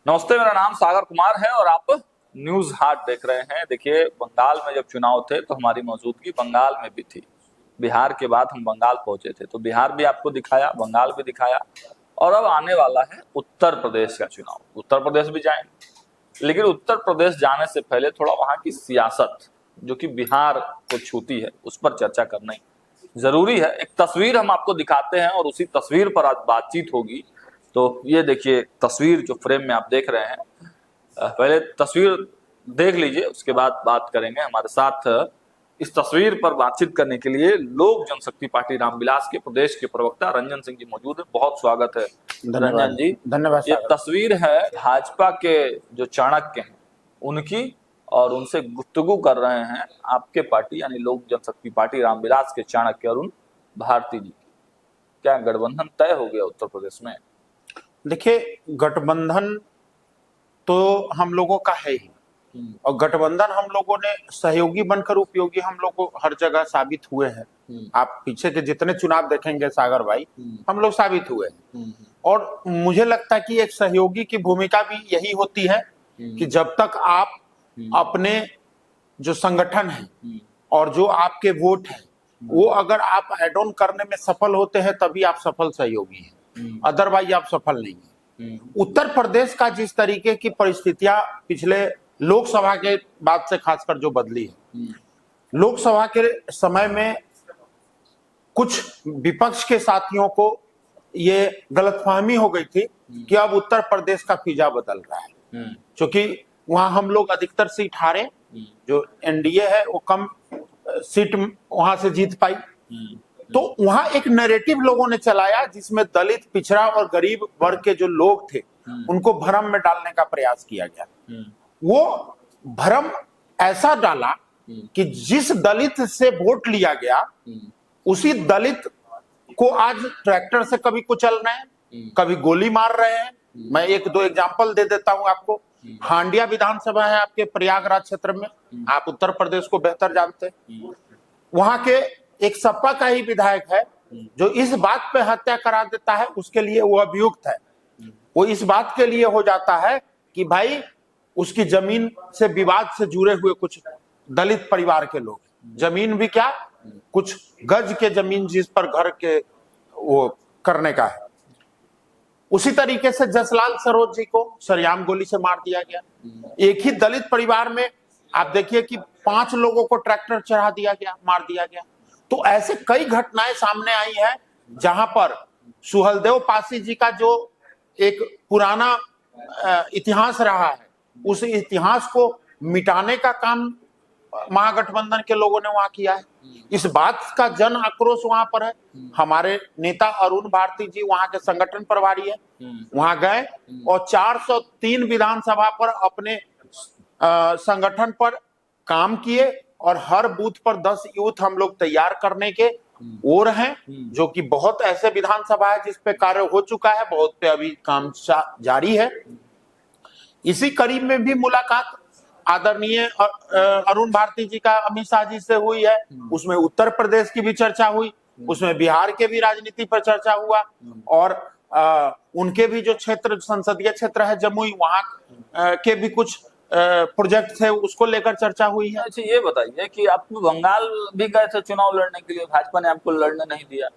नमस्ते, मेरा नाम सागर कुमार है और आप न्यूज हाट देख रहे हैं। देखिए, बंगाल में जब चुनाव थे तो हमारी मौजूदगी बंगाल में भी थी। बिहार के बाद हम बंगाल पहुंचे थे, तो बिहार भी आपको दिखाया, बंगाल भी दिखाया, और अब आने वाला है उत्तर प्रदेश का चुनाव। उत्तर प्रदेश भी जाएंगे, लेकिन उत्तर प्रदेश जाने से पहले थोड़ा वहां की सियासत जो कि बिहार को छूती है उस पर चर्चा करना जरूरी है। एक तस्वीर हम आपको दिखाते हैं और उसी तस्वीर पर आज बातचीत होगी। तो ये देखिए तस्वीर जो फ्रेम में आप देख रहे हैं, पहले तस्वीर देख लीजिए, उसके बाद बात करेंगे। हमारे साथ इस तस्वीर पर बातचीत करने के लिए लोक जनशक्ति पार्टी रामविलास के प्रदेश के प्रवक्ता रंजन सिंह जी मौजूद है। बहुत स्वागत है रंजन जी। धन्यवाद। ये तस्वीर है भाजपा के जो चाणक्य हैं उनकी, और उनसे गुफ्तगू कर रहे हैं आपके पार्टी यानी लोक जनशक्ति पार्टी रामविलास के चाणक्य अरुण भारती जी। क्या गठबंधन तय हो गया उत्तर प्रदेश में? देखिए, गठबंधन तो हम लोगों का है ही, और गठबंधन हम लोगों ने सहयोगी बनकर उपयोगी हम लोग को हर जगह साबित हुए हैं। आप पीछे के जितने चुनाव देखेंगे सागर भाई, हम लोग साबित हुए हैं। और मुझे लगता है कि एक सहयोगी की भूमिका भी यही होती है कि जब तक आप अपने जो संगठन है और जो आपके वोट है वो अगर आप एड ऑन करने में सफल होते हैं तभी आप सफल सहयोगी हैं, अदरवाइज आप सफल नहीं है। उत्तर प्रदेश का जिस तरीके की परिस्थितियां पिछले लोकसभा के बाद से खासकर जो बदली है, लोकसभा के समय में कुछ विपक्ष के साथियों को ये गलतफहमी हो गई थी कि अब उत्तर प्रदेश का फिजा बदल रहा है, क्योंकि वहां हम लोग अधिकतर सीट हारे, जो एनडीए है वो कम सीट वहां से जीत पाई। तो वहां एक नैरेटिव लोगों ने चलाया जिसमें दलित, पिछड़ा और गरीब वर्ग के जो लोग थे उनको भ्रम में डालने का प्रयास किया गया। वो भ्रम ऐसा डाला कि जिस दलित से वोट लिया गया उसी दलित को आज ट्रैक्टर से कभी कुचल रहे हैं, कभी गोली मार रहे हैं। मैं एक दो एग्जांपल दे देता हूं आपको। हांडिया विधानसभा है आपके प्रयागराज क्षेत्र में, आप उत्तर प्रदेश को बेहतर जानते हैं। वहां के एक सपा का ही विधायक है जो इस बात पे हत्या करा देता है, उसके लिए वो अभियुक्त है। वो इस बात के लिए हो जाता है कि भाई उसकी जमीन से विवाद से जुड़े हुए कुछ दलित परिवार के लोग, जमीन भी क्या, कुछ गज के जमीन जिस पर घर के वो करने का है। उसी तरीके से जसलाल सरोज जी को सरेआम गोली से मार दिया गया। एक ही दलित परिवार में आप देखिए कि 5 लोगों को ट्रैक्टर चढ़ा दिया गया, मार दिया गया। तो ऐसे कई घटनाएं सामने आई है जहां पर सुहलदेव पासी जी का जो एक पुराना इतिहास रहा है, उस इतिहास को मिटाने का काम महागठबंधन के लोगों ने वहां किया है। इस बात का जन आक्रोश वहां पर है। हमारे नेता अरुण भारती जी वहां के संगठन प्रभारी है, वहां गए और 403 विधानसभा पर अपने संगठन पर काम किए और हर बूथ पर 10 यूथ हम लोग तैयार करने के ओर हैं, जो कि बहुत ऐसे विधानसभा है जिस पे कार्य हो चुका है, बहुत पे अभी काम जारी है। इसी करीब में भी मुलाकात आदरणीय अरुण भारती जी का अमित शाह जी से हुई है। उसमें उत्तर प्रदेश की भी चर्चा हुई, उसमें बिहार के भी राजनीति पर चर्चा हुआ, और उनके भी जो क्षेत्र, संसदीय क्षेत्र है जमुई, वहां के भी कुछ प्रोजेक्ट थे, उसको लेकर चर्चा हुई है। अच्छा, ये बताइए कि आप बंगाल भी गए थे चुनाव लड़ने के लिए, भाजपा ने आपको लड़ने नहीं दिया।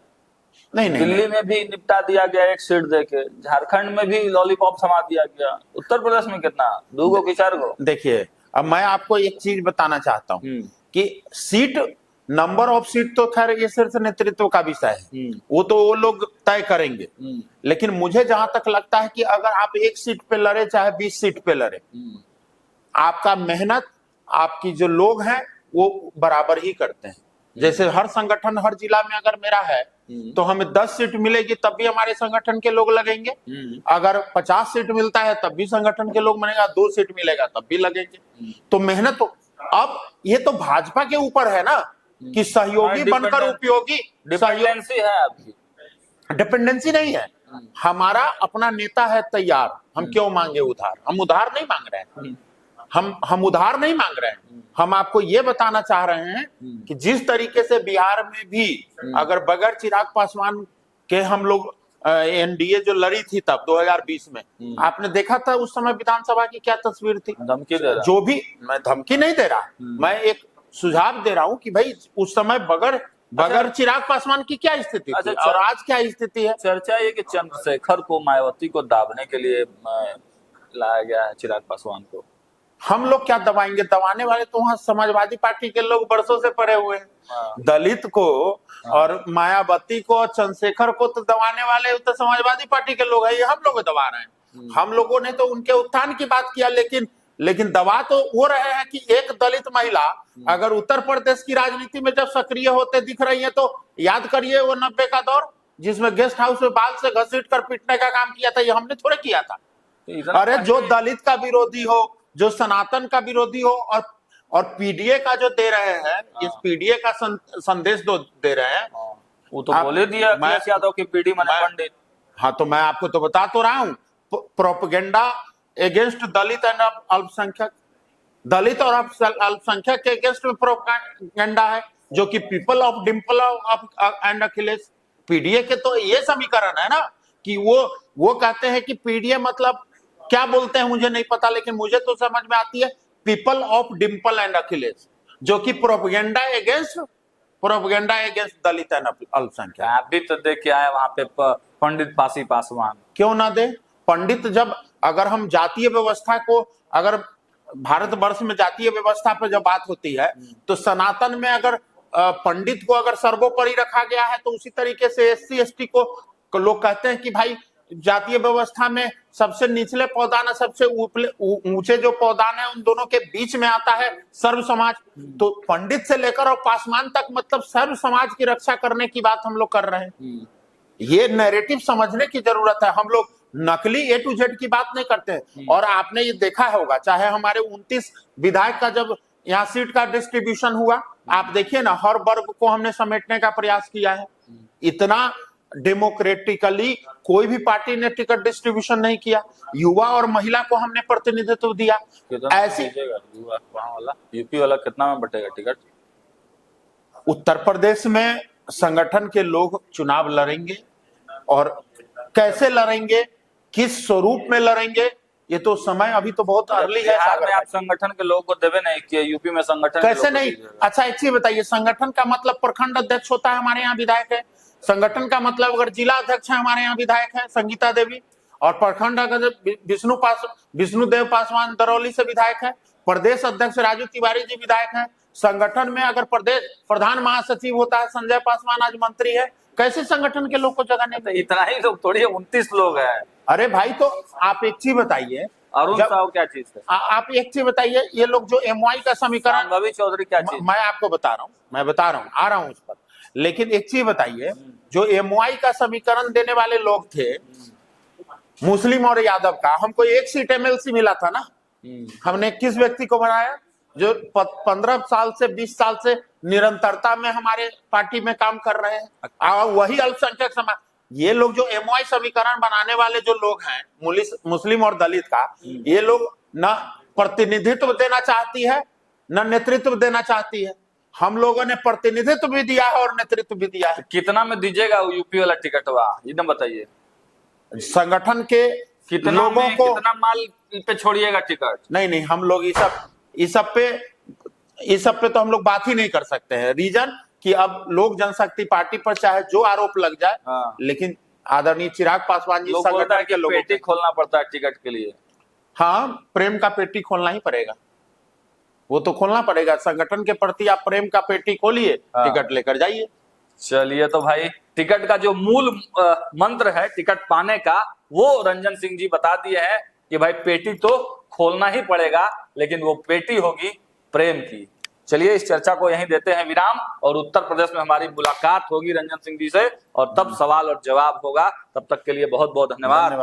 नहीं, दिल्ली में भी निपटा दिया गया एक सीट देके, झारखंड में भी लॉलीपॉप थमा दिया गया, उत्तर प्रदेश में कितना, 2 गो कि 4 गो? देखिए, अब मैं आपको एक चीज बताना चाहता हूँ कि सीट, नंबर ऑफ सीट तो खैर ये शीर्ष नेतृत्व का विषय है, वो तो वो लोग तय करेंगे। लेकिन मुझे जहां तक लगता है कि अगर आप 1 सीट पे लड़े चाहे 20 सीट पे लड़े, आपका मेहनत, आपकी जो लोग हैं वो बराबर ही करते हैं। जैसे हर संगठन हर जिला में अगर मेरा है तो हमें 10 सीट मिलेगी तब भी हमारे संगठन के लोग लगेंगे, अगर 50 सीट मिलता है तब भी संगठन के लोग बनेगा, 2 सीट मिलेगा तब भी लगेंगे। तो मेहनत तो, अब ये तो भाजपा के ऊपर है ना कि सहयोगी बनकर उपयोगी। डिपेंडेंसी है आपकी, डिपेंडेंसी नहीं है। हमारा अपना नेता है तैयार, हम क्यों मांगे उधार? हम उधार नहीं मांग रहे हैं, हम उधार नहीं मांग रहे हैं। हम आपको ये बताना चाह रहे हैं कि जिस तरीके से बिहार में भी अगर बगैर चिराग पासवान के हम लोग एनडीए जो लड़ी थी तब 2020 में, आपने देखा था उस समय विधानसभा की क्या तस्वीर थी? धमकी दे रहा। जो भी, मैं धमकी नहीं दे रहा, मैं एक सुझाव दे रहा हूं कि भाई उस समय बगैर चिराग पासवान की क्या स्थिति थी और आज क्या स्थिति है। चर्चा ये कि चंद्रशेखर को, मायावती को दाबने के लिए लाया गया है चिराग पासवान को। हम लोग क्या दबाएंगे? दबाने वाले तो वहां समाजवादी पार्टी के लोग बरसों से पड़े हुए हैं। दलित को और मायावती को और चंद्रशेखर को तो दबाने वाले तो समाजवादी पार्टी के लोग हैं, ये हम लोग दबा रहे हैं। हम लोगों ने तो उनके उत्थान की बात किया, लेकिन दबा तो वो रहे हैं कि एक दलित महिला अगर उत्तर प्रदेश की राजनीति में जब सक्रिय होते दिख रही है, तो याद करिए वो 90 का दौर जिसमें गेस्ट हाउस में बाल से घसीट कर पीटने का काम किया था, ये हमने थोड़े किया था। अरे जो दलित का विरोधी हो, जो सनातन का विरोधी हो और पीडीए का जो दे रहे हैं, इस पीडीए का संदेश दे रहे हैं, वो तो बोले दिया अखिलेश यादव की पीडी माने पंडित। हाँ, तो मैं आपको तो बता तो रहा हूँ, प्रोपेगेंडा अगेंस्ट दलित एंड अल्पसंख्यक, दलित और अल्पसंख्यक के अगेंस्ट में प्रोपेगेंडा है, जो कि people of Dimple and Akhilesh. PDA के तो ये समीकरण है ना कि वो कहते हैं कि पीडीए मतलब क्या बोलते हैं मुझे नहीं पता, लेकिन मुझे तो समझ में आती है people of Dimple and Akhilesh, जो कि प्रोपेगेंडा अगेंस्ट दलित एंड अल्पसंख्यक। आप भी तो देख के आए वहां पे पंडित पासी पासवान। क्यों ना दे पंडित? जब अगर हम जातीय व्यवस्था को, अगर भारतवर्ष में जातीय व्यवस्था पर जब बात होती है, तो सनातन में अगर पंडित को अगर सर्वोपरि रखा गया है, तो उसी तरीके से एससी एसटी को लोग कहते हैं कि भाई जातीय व्यवस्था में सबसे निचले पौदान है, सबसे ऊंचे जो पौदान है, उन दोनों के बीच में आता है सर्व समाज। तो पंडित से लेकर और पासवान तक मतलब सर्व समाज की रक्षा करने की बात हम लोग कर रहे हैं। ये नैरेटिव समझने की जरूरत है। हम लोग नकली ए टू जेड की बात नहीं करते हैं। और आपने ये देखा होगा, चाहे हमारे 29 विधायक का जब यहाँ सीट का डिस्ट्रीब्यूशन हुआ, आप देखिए ना, हर वर्ग को हमने समेटने का प्रयास किया है। इतना डेमोक्रेटिकली कोई भी पार्टी ने टिकट डिस्ट्रीब्यूशन नहीं किया। युवा और महिला को हमने प्रतिनिधित्व दिया। ऐसी यूपी वाला कितना में बटेगा टिकट? उत्तर प्रदेश में संगठन के लोग चुनाव लड़ेंगे, और कैसे लड़ेंगे, किस स्वरूप में लड़ेंगे, ये तो समय अभी तो बहुत अर्ली है। आप संगठन के लोगों को देवे नहीं किया, यूपी में संगठन कैसे नहीं? अच्छा एक चीज बताइए, संगठन का मतलब प्रखंड अध्यक्ष होता है, हमारे यहाँ विधायक है। संगठन का मतलब अगर जिला अध्यक्ष है, हमारे यहाँ विधायक है संगीता देवी। और प्रखंड अगर विष्णुदेव पासवान दरौली से विधायक है। प्रदेश अध्यक्ष राजू तिवारी जी विधायक है। संगठन में अगर प्रदेश प्रधान महासचिव होता है संजय पासवान, आज मंत्री है। कैसे संगठन के लोग को जगह नहीं? तो इतना ही लोग थोड़ी, 29 लोग हैं। अरे भाई, तो आप एक चीज बताइए, अरुण साहब क्या चीज है? आप एक चीज बताइए, ये लोग जो एमवाई का समीकरण, रवि चौधरी क्या चीज? मैं आपको बता रहा हूँ, आ रहा हूँ उस पर। लेकिन एक चीज बताइए, जो एमवाई का समीकरण देने वाले लोग थे, मुस्लिम और यादव का, हमको 1 सीट एमएलसी मिला था ना। हमने किस व्यक्ति को बनाया? जो 15 साल से 20 साल से निरंतरता में हमारे पार्टी में काम कर रहे हैं, वही अल्पसंख्यक समाज। ये लोग जो एमवाई समीकरण बनाने वाले जो लोग हैं, मुस्लिम और दलित का, ये लोग न प्रतिनिधित्व देना चाहती है, न नेतृत्व देना चाहती है। हम लोगों ने प्रतिनिधित्व भी दिया है और नेतृत्व भी दिया है। कितना में दीजिएगा यूपी वाला टिकट? एकदम बताइए, संगठन के कितना लोगों को, कितना माल पे छोड़िएगा टिकट? नहीं, हम लोग इस सब पे तो हम लोग बात ही नहीं कर सकते हैं। रीजन कि अब लोक जनशक्ति पार्टी पर चाहे जो आरोप लग जाए, लेकिन आदरणीय चिराग पासवान जी संगठन के लोगों, पेटी खोलना पड़ता है टिकट के लिए। हाँ, प्रेम का पेटी खोलना ही पड़ेगा, वो तो खोलना पड़ेगा। संगठन के प्रति आप प्रेम का पेटी खोलिए, टिकट लेकर जाइए। चलिए, तो भाई टिकट का जो मूल मंत्र है टिकट पाने का, वो रंजन सिंह जी बता दिए हैं कि भाई पेटी तो खोलना ही पड़ेगा, लेकिन वो पेटी होगी प्रेम की। चलिए, इस चर्चा को यहीं देते हैं विराम, और उत्तर प्रदेश में हमारी मुलाकात होगी रंजन सिंह जी से, और तब सवाल और जवाब होगा। तब तक के लिए बहुत बहुत धन्यवाद।